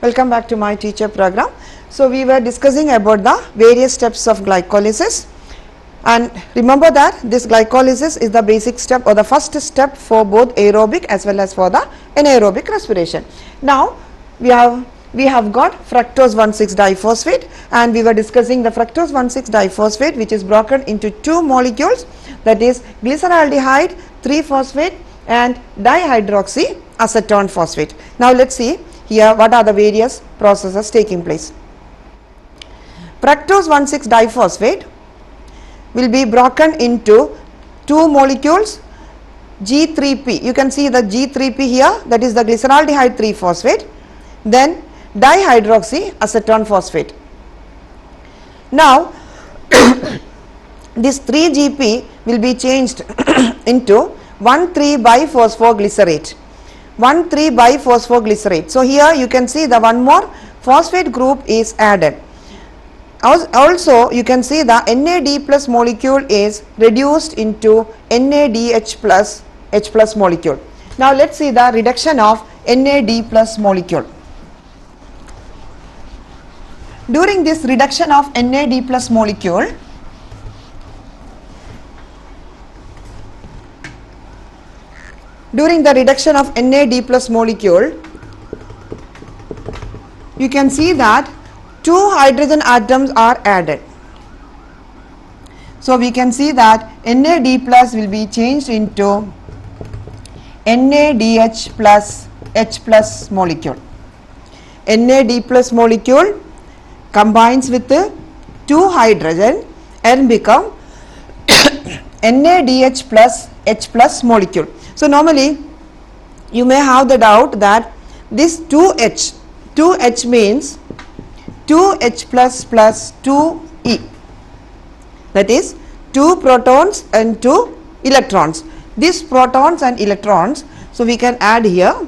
Welcome back to my teacher program. So we were discussing about the various steps of glycolysis, and remember that this glycolysis is the basic step or the first step for both aerobic as well as for the anaerobic respiration. Now we have got fructose 1,6-diphosphate, and we were discussing the fructose 1,6-diphosphate, which is broken into two molecules, that is glyceraldehyde 3-phosphate and dihydroxyacetone phosphate. Now let's see here what are the various processes taking place. Fructose 1,6-diphosphate will be broken into two molecules, G3P. You can see the G3P here, that is the glyceraldehyde 3-phosphate, then dihydroxyacetone phosphate. Now this 3GP will be changed into 1,3-biphosphoglycerate. 1,3-biphosphoglycerate. So here you can see the one more phosphate group is added. Also you can see the NAD plus molecule is reduced into NADH plus H plus molecule. Now let's see the reduction of NAD plus molecule. During this reduction of NAD plus molecule, during the reduction of NAD plus molecule, you can see that two hydrogen atoms are added. So we can see that NAD plus will be changed into NADH plus H plus molecule. NAD plus molecule combines with two hydrogen and become NADH plus H plus molecule. So normally you may have the doubt that this 2H means 2H plus plus 2E, that is 2 protons and 2 electrons. These protons and electrons, so we can add here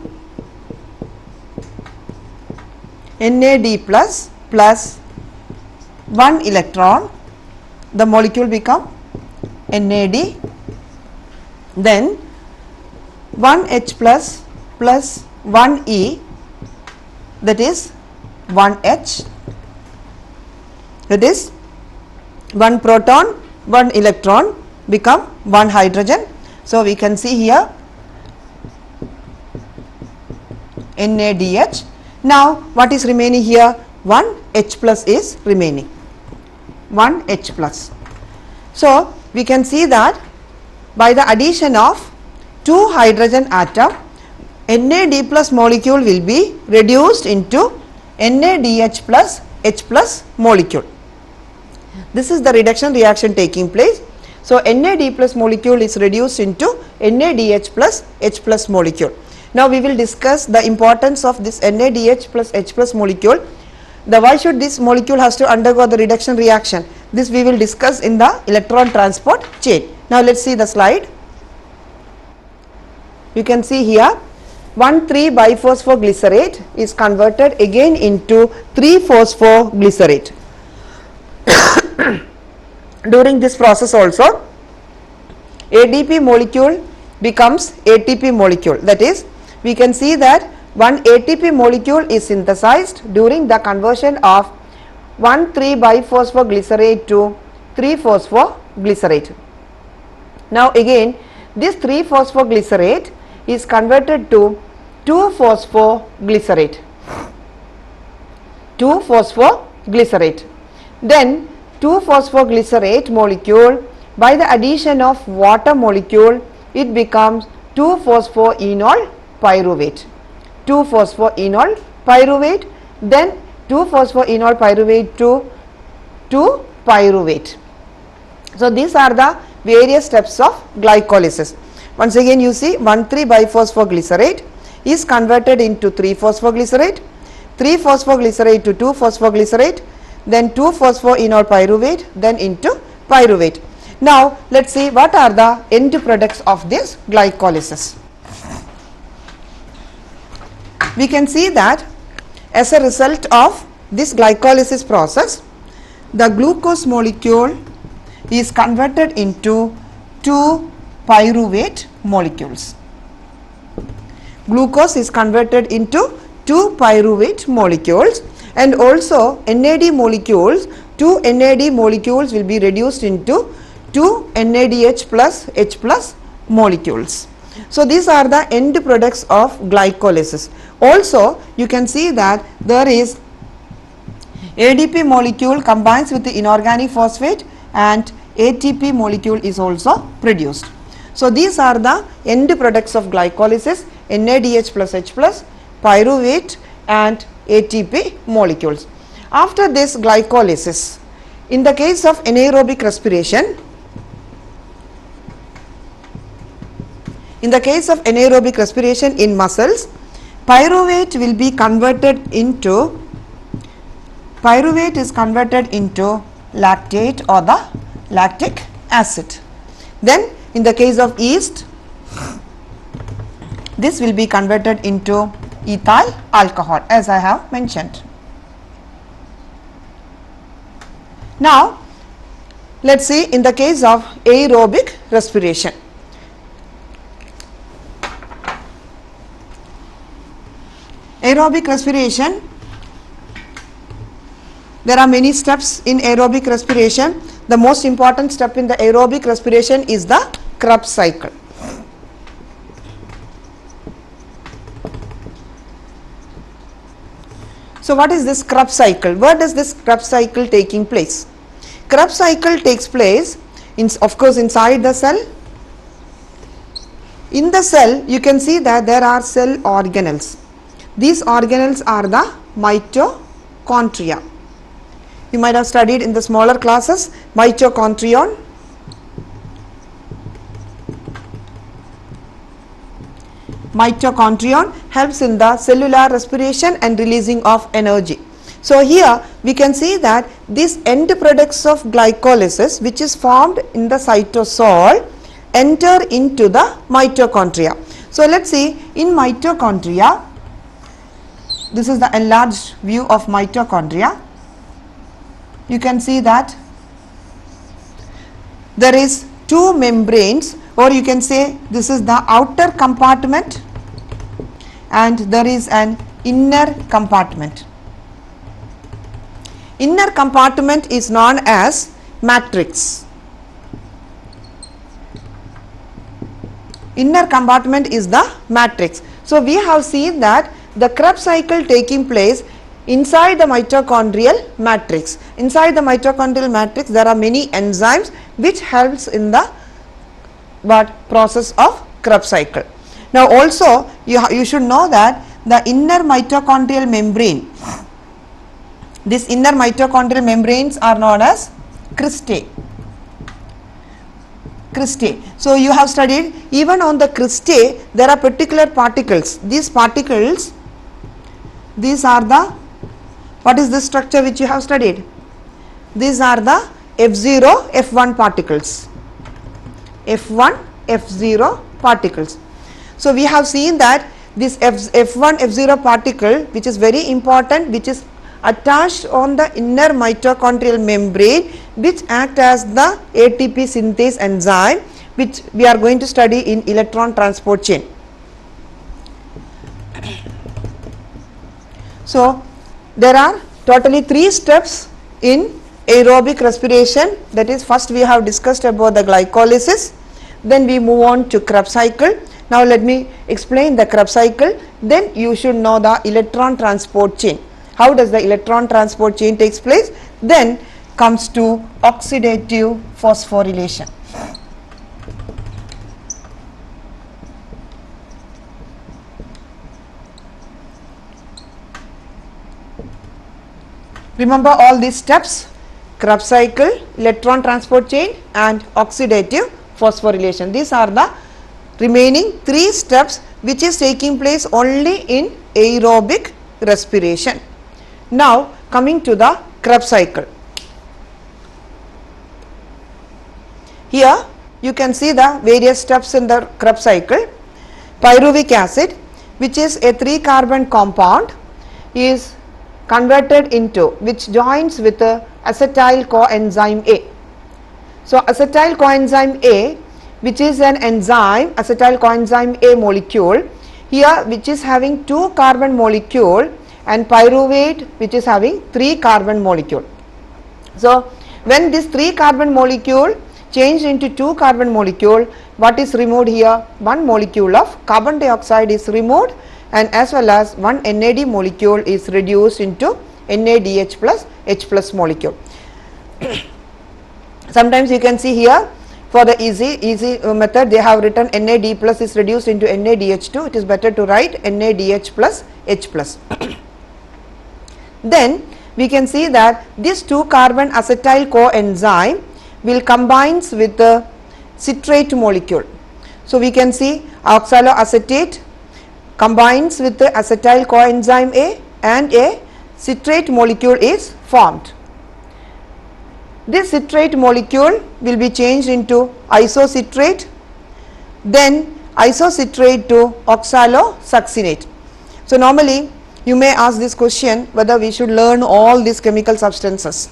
NAD plus plus 1 electron, the molecule become NAD, then 1H plus plus 1E, that is 1H, that is 1 proton 1 electron become 1 hydrogen. So we can see here NADH. Now what is remaining here? 1 H plus is remaining, 1 H plus. So we can see that by the addition of 2 hydrogen atom, NAD plus molecule will be reduced into NADH plus H plus molecule. This is the reduction reaction taking place. So NAD plus molecule is reduced into NADH plus H plus molecule. Now we will discuss the importance of this NADH plus H plus molecule. Why should this molecule has to undergo the reduction reaction? This we will discuss in the electron transport chain. Now let's see the slide. You can see here 1,3-biphosphoglycerate is converted again into 3-phosphoglycerate. During this process also ADP molecule becomes ATP molecule, that is we can see that one ATP molecule is synthesized during the conversion of 1,3-biphosphoglycerate to 3-phosphoglycerate. Now again this 3-phosphoglycerate is converted to 2-phosphoglycerate. 2-phosphoglycerate. Then 2-phosphoglycerate molecule, by the addition of water molecule, it becomes 2-phosphoenol pyruvate. 2-phosphoenol pyruvate, then 2-phosphoenol pyruvate to 2-pyruvate. So these are the various steps of glycolysis. Once again you see 1,3-biphosphoglycerate is converted into 3-phosphoglycerate, 3-phosphoglycerate to 2-phosphoglycerate, then 2-phosphoenol pyruvate, then into pyruvate. Now let's see what are the end products of this glycolysis. We can see that as a result of this glycolysis process, the glucose molecule is converted into 2 pyruvate molecules. Glucose is converted into 2 pyruvate molecules, and also NAD molecules, 2 NAD molecules will be reduced into 2 NADH plus H plus molecules. So these are the end products of glycolysis. Also you can see that there is ADP molecule combines with the inorganic phosphate and ATP molecule is also produced. So these are the end products of glycolysis: NADH plus H plus, pyruvate and ATP molecules. After this glycolysis, in the case of anaerobic respiration, in muscles, pyruvate is converted into lactate or the lactic acid. Then in the case of yeast, this will be converted into ethyl alcohol, as I have mentioned. Now let us see in the case of aerobic respiration. Aerobic respiration, there are many steps in aerobic respiration. The most important step in the aerobic respiration is the Krebs cycle. So what is this Krebs cycle? Where does this Krebs cycle taking place? Krebs cycle takes place of course inside the cell. In the cell you can see that there are cell organelles. These organelles are the mitochondria. You might have studied in the smaller classes mitochondrion, mitochondrion helps in the cellular respiration and releasing of energy. So here we can see that these end products of glycolysis, which is formed in the cytosol, enter into the mitochondria. So let us see, in mitochondria, this is the enlarged view of mitochondria. You can see that there is two membranes, or you can say this is the outer compartment and there is an inner compartment. Inner compartment is known as matrix. Inner compartment is the matrix. So we have seen that the Krebs cycle taking place inside the mitochondrial matrix. Inside the mitochondrial matrix there are many enzymes which helps in the process of Krebs cycle. Now also you should know that the inner mitochondrial membrane, these inner mitochondrial membranes are known as cristae. Cristae. So you have studied even on the cristae there are particular particles. These particles, these are the, what is this structure which you have studied? These are the F0, F1 particles. F1, F0 particles. So we have seen that this F1, F0 particle, which is very important, which is attached on the inner mitochondrial membrane, which act as the ATP synthase enzyme, which we are going to study in electron transport chain. So there are totally 3 steps in aerobic respiration. That is, first we have discussed about the glycolysis, then we move on to Krebs cycle. Now let me explain the Krebs cycle, then you should know the electron transport chain. How does the electron transport chain takes place? Then comes to oxidative phosphorylation. Remember all these steps: Krebs cycle, electron transport chain and oxidative phosphorylation. These are the remaining 3 steps which is taking place only in aerobic respiration. Now coming to the Krebs cycle. Here you can see the various steps in the Krebs cycle. Pyruvic acid, which is a 3-carbon compound, is converted into, which joins with acetyl coenzyme A. So acetyl coenzyme A, which is an enzyme, acetyl coenzyme A molecule, here which is having 2 carbon molecule and pyruvate which is having 3 carbon molecule. So when this 3 carbon molecule changed into 2 carbon molecule, what is removed here? 1 molecule of carbon dioxide is removed, and as well as 1 NAD molecule is reduced into NADH plus H plus molecule. Sometimes you can see here, for the easy method they have written NAD plus is reduced into NADH2. It is better to write NADH plus H plus. Then we can see that this 2 carbon acetyl coenzyme will combines with the citrate molecule. So we can see oxaloacetate combines with the acetyl coenzyme A and a citrate molecule is formed. This citrate molecule will be changed into isocitrate, then isocitrate to oxalosuccinate. So normally you may ask this question whether we should learn all these chemical substances.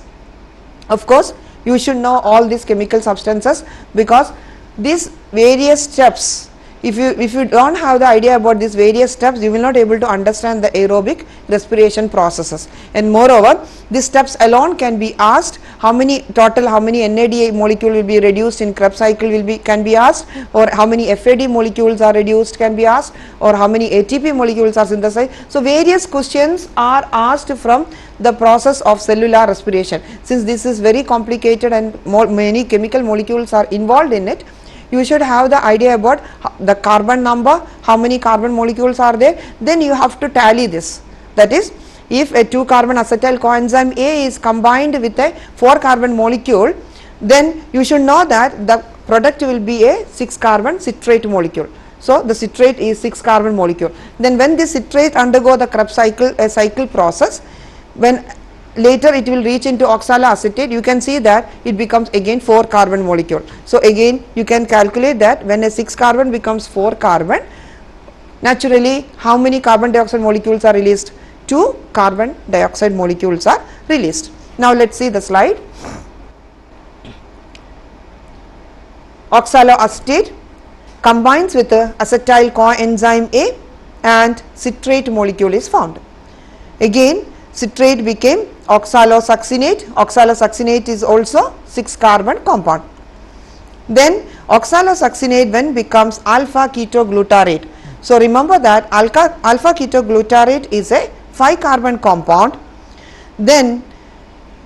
Of course you should know all these chemical substances, because these various steps, if you don't have the idea about these various steps, you will not able to understand the aerobic respiration processes. And moreover, these steps alone can be asked, how many NAD molecule will be reduced in Krebs cycle can be asked, or how many FAD molecules are reduced can be asked, or how many ATP molecules are synthesized. So various questions are asked from the process of cellular respiration. Since this is very complicated and many chemical molecules are involved in it, you should have the idea about the carbon number, how many carbon molecules are there, then you have to tally this. That is, if a 2 carbon acetyl coenzyme A is combined with a 4 carbon molecule, then you should know that the product will be a 6 carbon citrate molecule. So the citrate is 6 carbon molecule. Then when this citrate undergo the Krebs cycle, a cycle process, when later it will reach into oxaloacetate, you can see that it becomes again 4 carbon molecule. So again you can calculate that when a 6 carbon becomes 4 carbon, naturally how many carbon dioxide molecules are released? 2 carbon dioxide molecules are released. Now let us see the slide. Oxaloacetate combines with the acetyl coenzyme A and citrate molecule is formed. Again citrate became oxalosuccinate. Oxalosuccinate is also 6 carbon compound. Then oxalosuccinate when becomes alpha ketoglutarate. So remember that alpha ketoglutarate is a 5 carbon compound. Then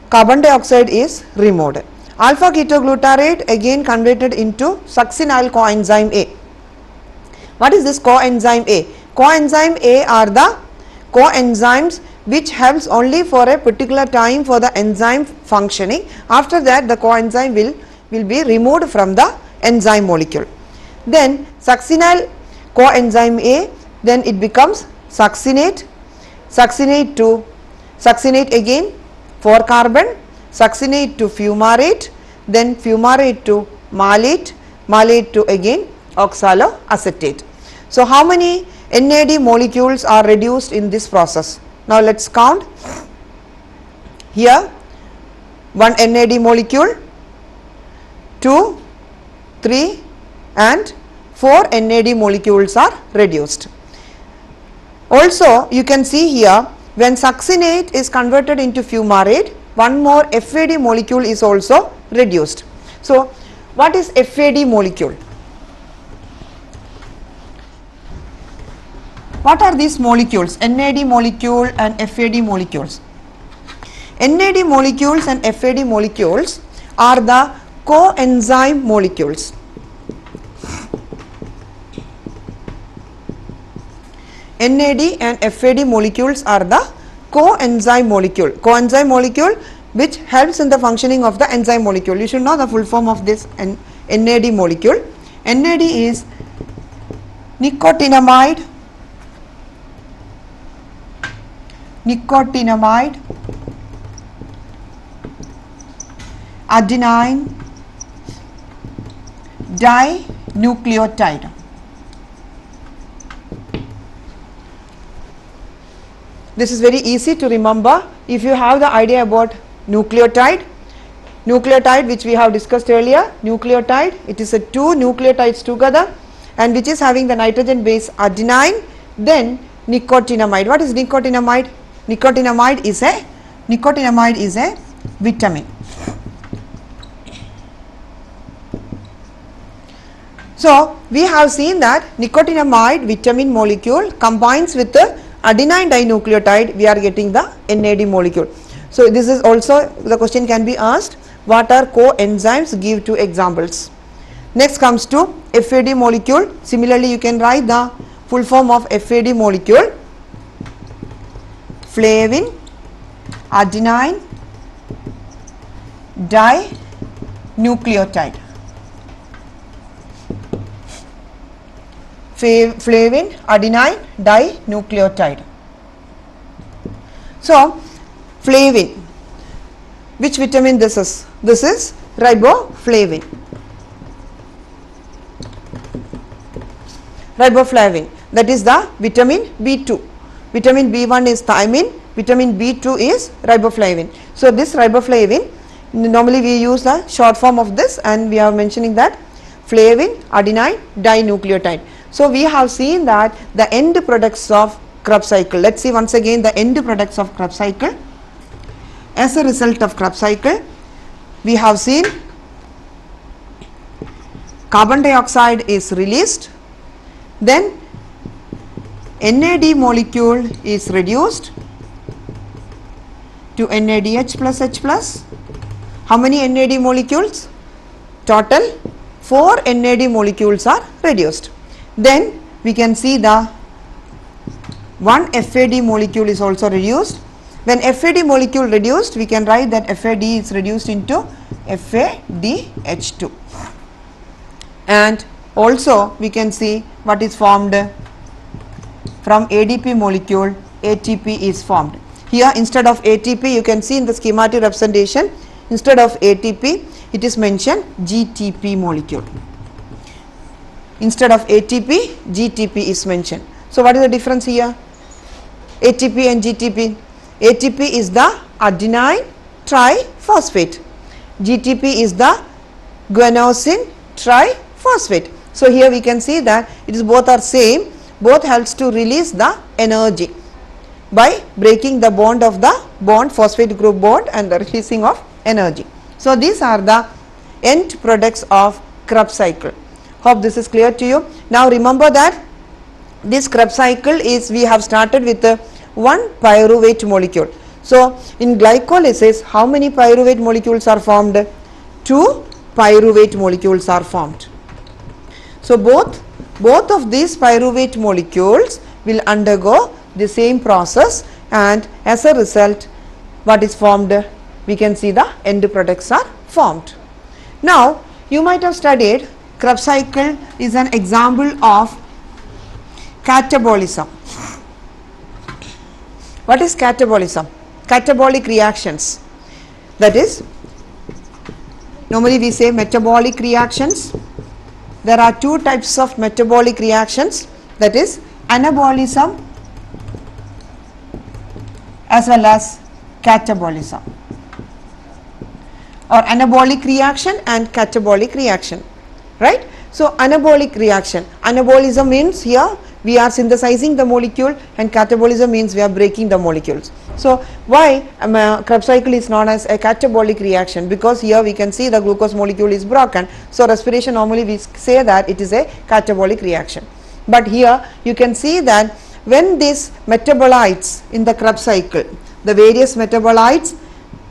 carbon dioxide is removed. Alpha ketoglutarate again converted into succinyl coenzyme A. What is this coenzyme A? Coenzyme A are the coenzymes which helps only for a particular time for the enzyme functioning. After that the coenzyme will be removed from the enzyme molecule. Then succinyl coenzyme A, then it becomes succinate, succinate to succinate again 4 carbon, succinate to fumarate, then fumarate to malate, malate to again oxaloacetate. So how many NAD molecules are reduced in this process? Now let us count. Here 1 NAD molecule, 2, 3 and 4 NAD molecules are reduced. Also you can see here, when succinate is converted into fumarate, 1 more FAD molecule is also reduced. So what is FAD molecule? What are these molecules? NAD molecule and FAD molecules. NAD molecules and FAD molecules are the coenzyme molecules. NAD and FAD molecules are the coenzyme molecule. Coenzyme molecule which helps in the functioning of the enzyme molecule. You should know the full form of this NAD molecule. NAD is nicotinamide, adenine dinucleotide. This is very easy to remember if you have the idea about nucleotide. Nucleotide which we have discussed earlier, nucleotide, it is a 2 nucleotides together and which is having the nitrogen base adenine Then nicotinamide. What is nicotinamide? Nicotinamide is a vitamin. So we have seen that nicotinamide vitamin molecule combines with the adenine dinucleotide, we are getting the NAD molecule. So this is also, the question can be asked, what are coenzymes? Give two examples. Next comes to FAD molecule. Similarly, you can write the full form of FAD molecule: flavin adenine dinucleotide. Flavin adenine dinucleotide. So flavin, which vitamin this is? This is riboflavin. Riboflavin, that is the vitamin B2. Vitamin B1 is thiamine, vitamin B2 is riboflavin. So this riboflavin, normally we use the short form of this, and we are mentioning that flavin adenine dinucleotide. So we have seen that the end products of Krebs cycle. Let's see once again the end products of Krebs cycle. As a result of Krebs cycle, we have seen carbon dioxide is released, then NAD molecule is reduced to NADH plus H plus. How many NAD molecules? Total 4 NAD molecules are reduced. Then we can see the one FAD molecule is also reduced. When FAD molecule reduced, we can write that FAD is reduced into FADH2. And also we can see what is formed from ADP molecule. ATP is formed. Here instead of ATP, you can see in the schematic representation, instead of ATP it is mentioned GTP molecule. Instead of ATP, GTP is mentioned. So what is the difference here? ATP and GTP. ATP is the adenine triphosphate. GTP is the guanosine triphosphate. So here we can see that it is both are same, both helps to release the energy by breaking the bond of the bond, phosphate group bond, and the releasing of energy. So these are the end products of Krebs cycle. Hope this is clear to you. Now remember that this Krebs cycle is, we have started with one pyruvate molecule. So in glycolysis, how many pyruvate molecules are formed? 2 pyruvate molecules are formed. So both of these pyruvate molecules will undergo the same process, and as a result what is formed? We can see the end products are formed. Now you might have studied Krebs cycle is an example of catabolism. What is catabolism? Catabolic reactions. That is, normally we say metabolic reactions. There are two types of metabolic reactions, that is anabolism as well as catabolism, or anabolic reaction and catabolic reaction, right? So anabolic reaction, anabolism means here we are synthesizing the molecule, and catabolism means we are breaking the molecules. So why Krebs cycle is known as a catabolic reaction? Because here we can see the glucose molecule is broken. So respiration, normally we say that it is a catabolic reaction. But here you can see that when these metabolites in the Krebs cycle, the various metabolites,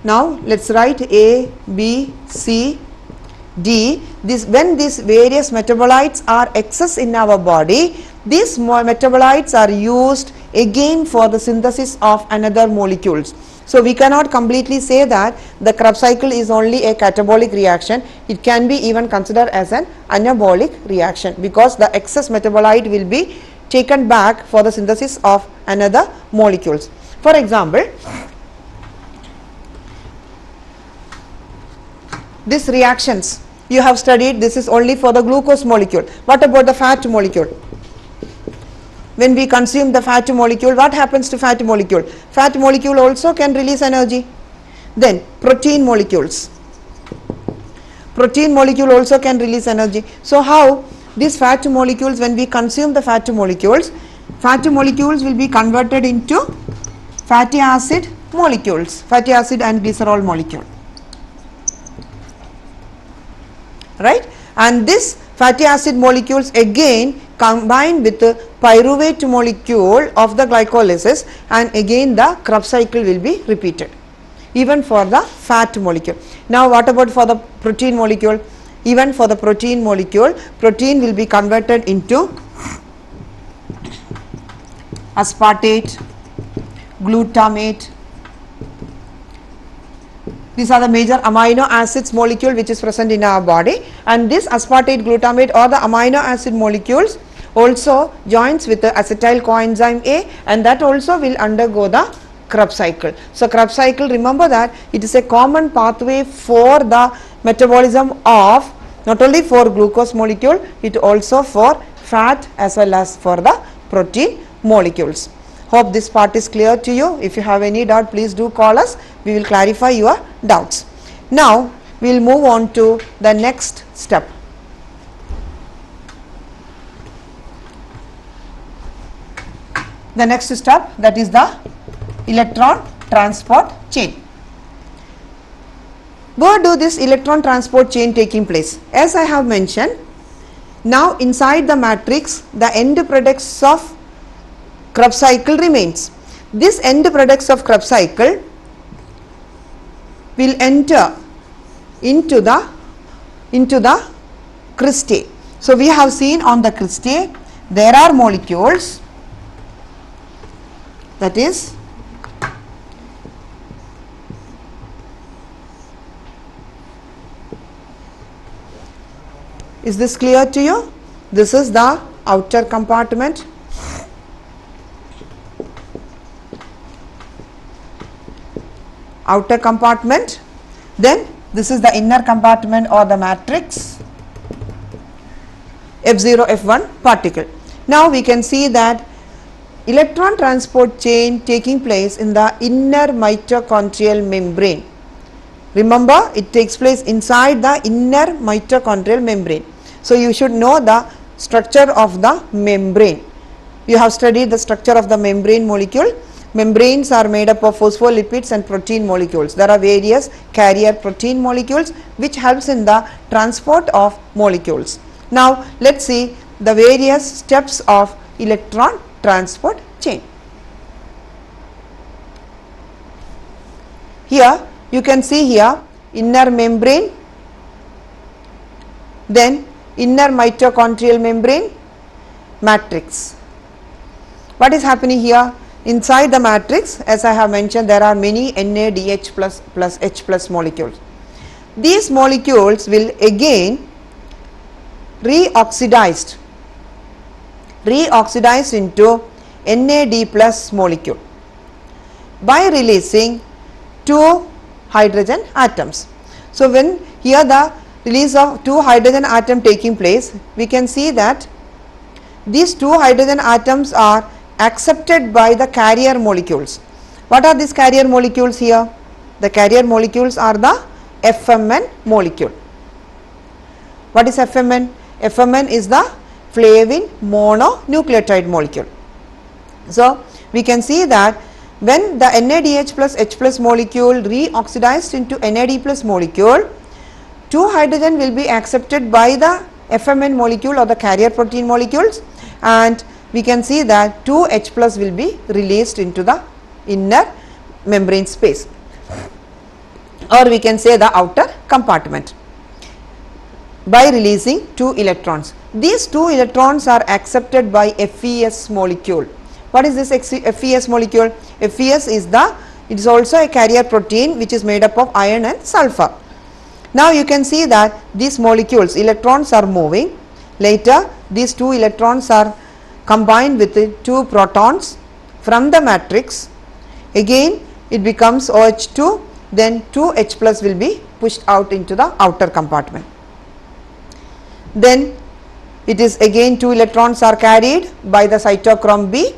now let's write A, B, C, D. When these various metabolites are excess in our body, these metabolites are used again for the synthesis of another molecules. So we cannot completely say that the Krebs cycle is only a catabolic reaction. It can be even considered as an anabolic reaction, because the excess metabolite will be taken back for the synthesis of another molecules. For example, these reactions you have studied, this is only for the glucose molecule. What about the fat molecule? When we consume the fat molecule, what happens to fat molecule? Fat molecule also can release energy. Then protein molecules. Protein molecule also can release energy. So how these fat molecules, when we consume the fat molecules, fatty molecules will be converted into fatty acid molecules, fatty acid and glycerol molecule, right, and this fatty acid molecules again combine with the pyruvate molecule of the glycolysis, and again the Krebs cycle will be repeated even for the fat molecule. Now what about for the protein molecule? Even for the protein molecule, protein will be converted into aspartate, glutamate. These are the major amino acids molecule which is present in our body, and this aspartate, glutamate or the amino acid molecules also joins with the acetyl coenzyme A, and that also will undergo the Krebs cycle. So Krebs cycle, remember that it is a common pathway for the metabolism of not only for glucose molecule, it also for fat as well as for the protein molecules. Hope this part is clear to you. If you have any doubt, please do call us. We will clarify your doubts. Now we will move on to the next step. The next step, that is the electron transport chain. Where do this electron transport chain taking place? As I have mentioned, now inside the matrix the end products of Krebs cycle remains. This end products of Krebs cycle will enter into the cristae. So we have seen on the cristae there are molecules, that is this clear to you? This is the outer compartment. Outer compartment, then this is the inner compartment or the matrix, F0, F1 particle. Now we can see that electron transport chain taking place in the inner mitochondrial membrane. Remember, it takes place inside the inner mitochondrial membrane. So you should know the structure of the membrane. You have studied the structure of the membrane molecule. Membranes are made up of phospholipids and protein molecules. There are various carrier protein molecules which helps in the transport of molecules. Now let's see the various steps of electron transport chain. Here you can see here inner membrane, then inner mitochondrial membrane, matrix. What is happening here? Inside the matrix, as I have mentioned, there are many NADH plus H plus molecules. These molecules will again reoxidized into NAD plus molecule by releasing 2 hydrogen atoms. So when here the release of 2 hydrogen atom taking place, we can see that these 2 hydrogen atoms are accepted by the carrier molecules. What are these carrier molecules here? The carrier molecules are the FMN molecule. What is FMN? FMN is the flavin mononucleotide molecule. So we can see that when the NADH plus H plus molecule reoxidized into NAD plus molecule, 2 hydrogen will be accepted by the FMN molecule or the carrier protein molecules, and we can see that 2 H plus will be released into the inner membrane space, or we can say the outer compartment, by releasing 2 electrons. These 2 electrons are accepted by FES molecule. What is this FES molecule? FES is it is also a carrier protein which is made up of iron and sulfur. Now you can see that these molecules, electrons are moving. Later these 2 electrons are combined with the 2 protons from the matrix. Again it becomes OH2, then 2 H plus will be pushed out into the outer compartment. Then it is again 2 electrons are carried by the cytochrome B,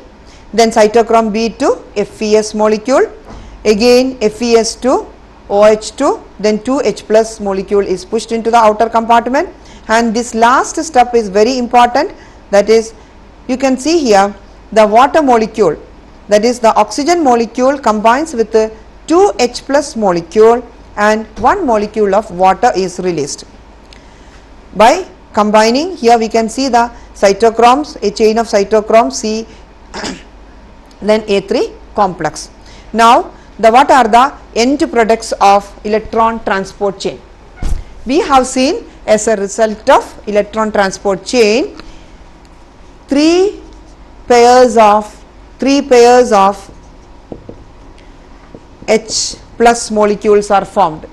then cytochrome B to FES molecule, again FES to OH2, then 2 H plus molecule is pushed into the outer compartment. And this last step is very important, that is, you can see here the water molecule, that is the oxygen molecule, combines with the 2H plus molecule and one molecule of water is released. By combining, here we can see the cytochromes, a chain of cytochromes C then A3 complex. Now what are the end products of electron transport chain? We have seen as a result of electron transport chain, three pairs of H plus molecules are formed.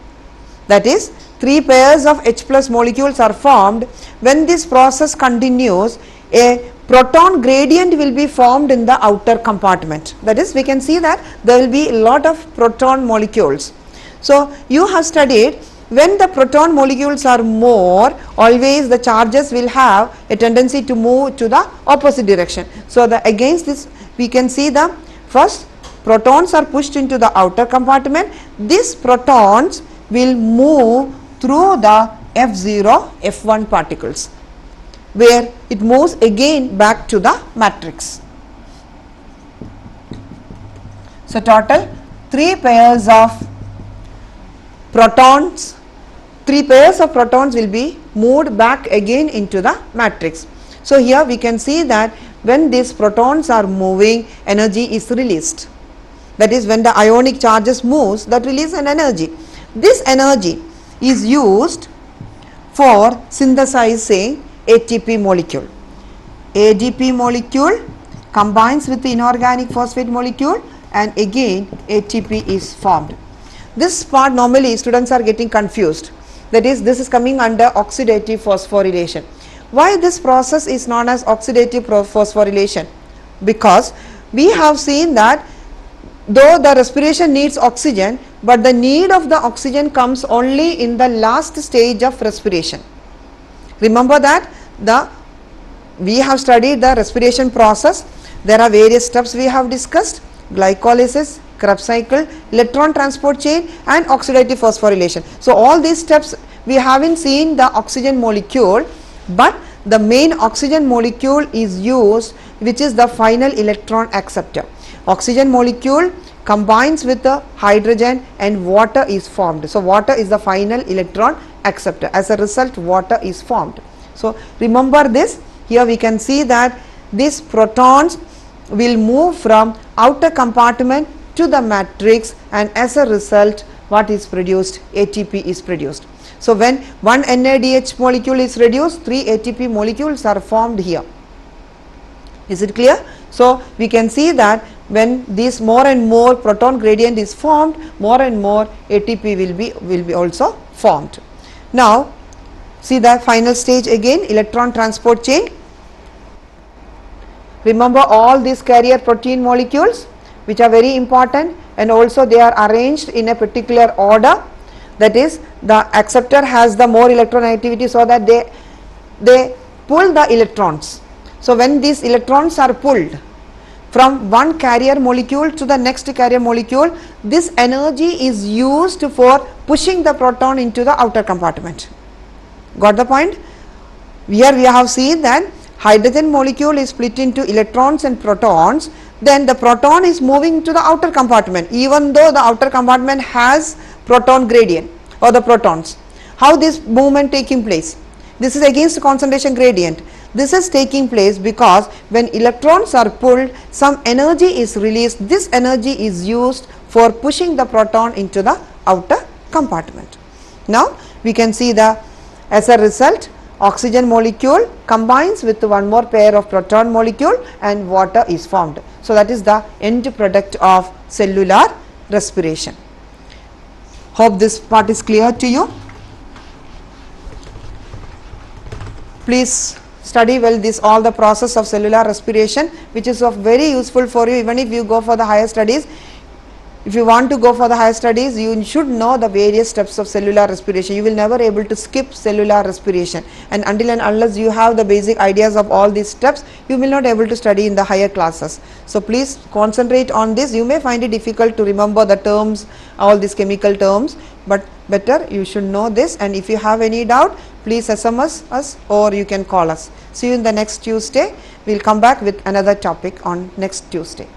That is, 3 pairs of H plus molecules are formed. When this process continues, a proton gradient will be formed in the outer compartment. That is, we can see that there will be a lot of proton molecules. So you have studied, when the proton molecules are more, always the charges will have a tendency to move to the opposite direction. So against this, we can see the first protons are pushed into the outer compartment. These protons will move through the F0, F1 particles, where it moves again back to the matrix. So total 3 pairs of protons will be moved back again into the matrix. So here we can see that when these protons are moving, energy is released. That is, when the ionic charges moves, that release an energy. This energy is used for synthesizing ATP molecule. ADP molecule combines with the inorganic phosphate molecule and again ATP is formed. This part normally students are getting confused. That is, this is coming under oxidative phosphorylation. Why this process is known as oxidative phosphorylation? Because we have seen that though the respiration needs oxygen, but the need of the oxygen comes only in the last stage of respiration. Remember that we have studied the respiration process. There are various steps we have discussed: glycolysis, Krebs cycle, electron transport chain and oxidative phosphorylation. So all these steps we haven't seen the oxygen molecule, but the main oxygen molecule is used, which is the final electron acceptor. Oxygen molecule combines with the hydrogen and water is formed. So water is the final electron acceptor. As a result, water is formed. So remember this. Here we can see that these protons will move from outer compartment to the matrix, and as a result what is produced? ATP is produced. So when one NADH molecule is reduced, 3 ATP molecules are formed here. Is it clear? So we can see that when this more and more proton gradient is formed, more and more ATP will be also formed. Now see the final stage again, electron transport chain. Remember all these carrier protein molecules, which are very important, and also they are arranged in a particular order. That is, the acceptor has the more electronegativity, so that they pull the electrons. So when these electrons are pulled from one carrier molecule to the next carrier molecule, this energy is used for pushing the proton into the outer compartment. Got the point? Here we have seen that hydrogen molecule is split into electrons and protons. Then the proton is moving to the outer compartment, even though the outer compartment has proton gradient or the protons. How this movement taking place? This is against concentration gradient. This is taking place because when electrons are pulled, some energy is released. This energy is used for pushing the proton into the outer compartment. Now we can see that as a result, oxygen molecule combines with one more pair of proton molecule and water is formed. So that is the end product of cellular respiration. Hope this part is clear to you. Please study well this all the process of cellular respiration, which is of very useful for you even if you go for the higher studies. If you want to go for the higher studies, you should know the various steps of cellular respiration. You will never able to skip cellular respiration, and until and unless you have the basic ideas of all these steps, you will not able to study in the higher classes. So please concentrate on this. You may find it difficult to remember the terms, all these chemical terms, but better you should know this, and if you have any doubt, please SMS us or you can call us. See you in the next Tuesday. We will come back with another topic on next Tuesday.